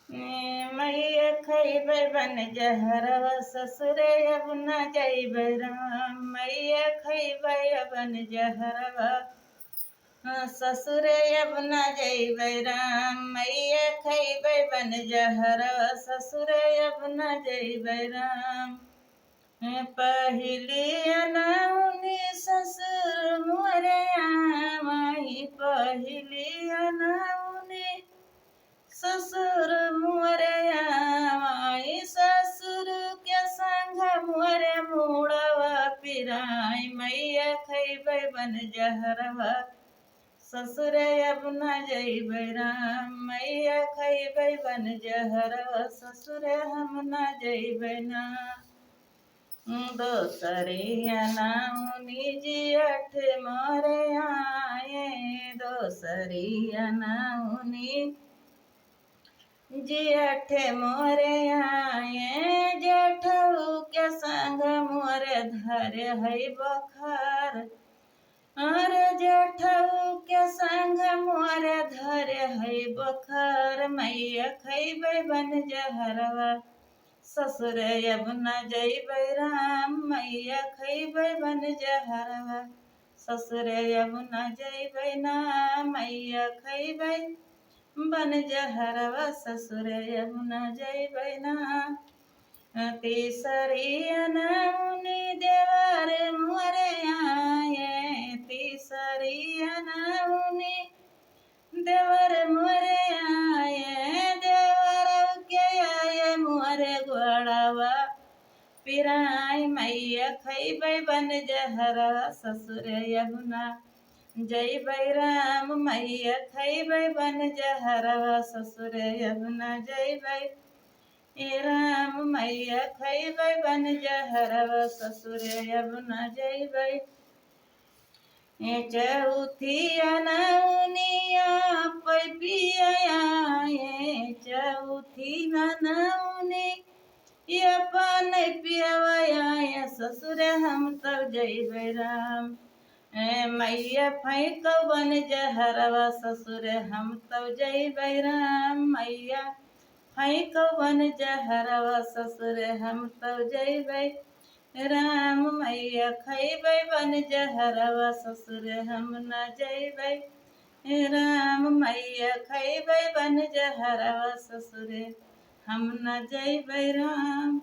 मैया खैबै बन जहरवा ससुरे अब न जैबै राम। मैया खैबै बन जहरवा ससुरे अब न जैबै राम। मैया खैबै बन जहरवा ससुरे अब न जैबै राम। पहिली अनौनी ससुर मोरे आमाई। पहिली अनौनी ससुर मोरे आमाई। ससुर के संग मोरे मुड़वा पिराई। मैया खैबै बन जहरवा ससुरे अब न जैबै राम। मैया खैबै बन जहरवा ससुरे हम न जैबै ना। दोसरिया नाउनी जियठ मोरे आए। दोसरिया नाउनी जियठ मोरे आए। जेठऊ के संग मोरे धरे है बखार। अरे जेठऊ के संग मोरे धरे है बखार। मैया खैबै बन जहरवा ससुरे अब न जैबै राम। मैया खैबै बन जहरवा ससुरे अब न जैबै ना। मैया खैबै बन जहरवा ससुरे अब न जैबै ना। तीसरी अनौनी देवर मोरे आए। तीसरी अनौनी देवर मोरे आए। देवर के आए मोरे गोड़वा पिराई। मैया खैबै बन जहरवा ससुरे अब न जैबै राम। मैया खैबै बन जहरवा ससुरे अब न जैबै राम। मैया खैबै बन जहरवा ससुरे अब न जैबै। चौथी अनौनिया पिया आए। चौथी अनौनी अपन पियवा आए। ससुरे हम तब जैबै राम। मैया फैकौ बन जहरवा ससुरे हम तब जैबै राम। मैया फैकौ बन जहरवा ससुरे हम तब जैबै राम। मैया खैबै बन जहरवा ससुरे हम न जैबै राम। मैया खैबै बन जहरवा ससुरे हम न जैबै राम।